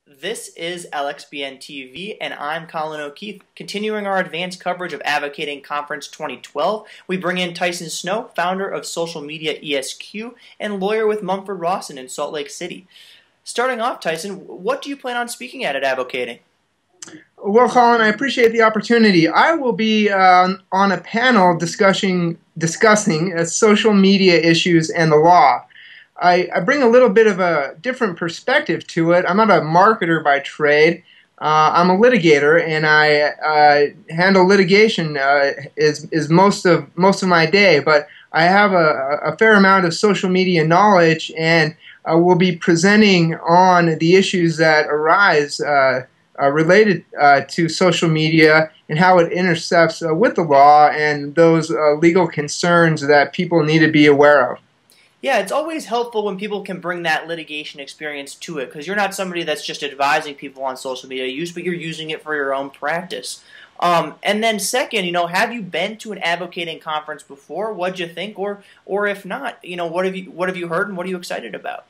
This is LXBN TV, and I'm Colin O'Keefe. Continuing our advanced coverage of Avvocating Conference 2012, we bring in Tyson Snow, founder of Social Media ESQ and lawyer with Mumford Rawson in Salt Lake City. Starting off, Tyson, what do you plan on speaking at Avvocating? Well, Colin, I appreciate the opportunity. I will be on a panel discussing social media issues and the law. I bring a little bit of a different perspective to it. I'm not a marketer by trade. I'm a litigator, and I handle litigation is most of my day. But I have a fair amount of social media knowledge, and will be presenting on the issues that arise related to social media and how it intercepts with the law and those legal concerns that people need to be aware of. Yeah, it's always helpful when people can bring that litigation experience to it, because you're not somebody that's just advising people on social media use, but you're using it for your own practice. And then second, have you been to an advocating conference before? What'd you think? Or if not, what have you heard and what are you excited about?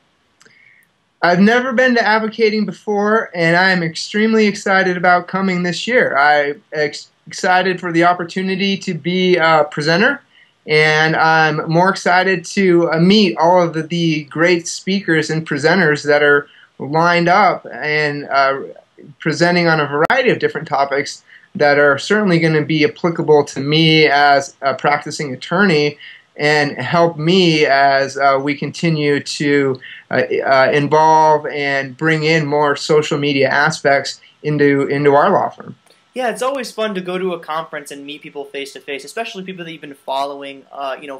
I've never been to advocating before, and I am extremely excited about coming this year. I'm excited for the opportunity to be a presenter, and I'm more excited to meet all of the great speakers and presenters that are lined up and presenting on a variety of different topics that are certainly going to be applicable to me as a practicing attorney and help me as we continue to involve and bring in more social media aspects into our law firm. Yeah, it's always fun to go to a conference and meet people face to face, especially people that you've been following,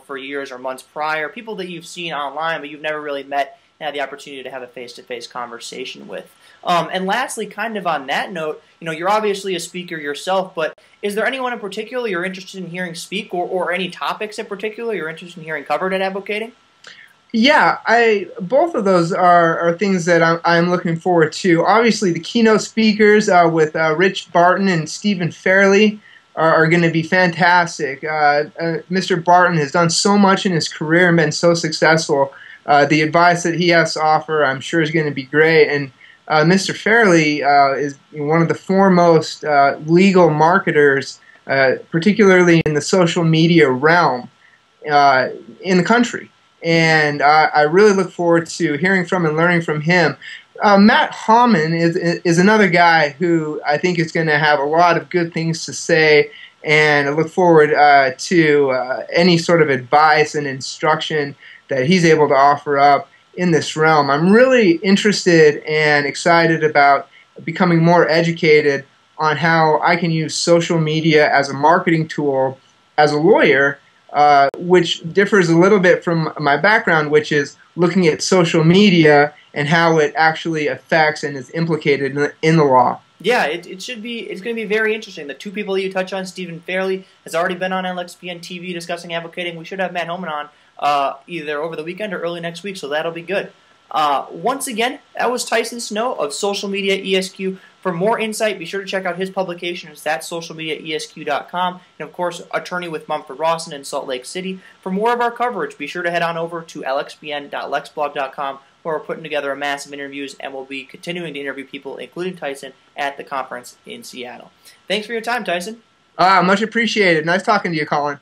for years or months prior, people that you've seen online but you've never really met and had the opportunity to have a face-to-face conversation with. And lastly, kind of on that note, you're obviously a speaker yourself, but is there anyone in particular you're interested in hearing speak, or any topics in particular you're interested in hearing covered at Advocating? Yeah, both of those are things that I'm looking forward to. Obviously, the keynote speakers with Rich Barton and Stephen Fairley are going to be fantastic. Mr. Barton has done so much in his career and been so successful. The advice that he has to offer, I'm sure, is going to be great. And Mr. Fairley is one of the foremost legal marketers, particularly in the social media realm in the country. And I really look forward to hearing from and learning from him. Matt Hauman is another guy who I think is going to have a lot of good things to say, and I look forward to any sort of advice and instruction that he's able to offer up in this realm. I'm really interested and excited about becoming more educated on how I can use social media as a marketing tool as a lawyer, which differs a little bit from my background, which is looking at social media and how it actually affects and is implicated in the law. Yeah, it's going to be very interesting. The two people that you touch on, Stephen Fairley has already been on LXBN TV discussing advocating. We should have Matt Hauman on either over the weekend or early next week, so that'll be good. Once again, that was Tyson Snow of Social Media ESQ. For more insight, be sure to check out his publication. It's at socialmediaesq.com. And of course, attorney with Mumford Rawson in Salt Lake City. For more of our coverage, be sure to head on over to lxbn.lexblog.com, where we're putting together a massive interviews, and we'll be continuing to interview people, including Tyson, at the conference in Seattle. Thanks for your time, Tyson. Much appreciated. Nice talking to you, Colin.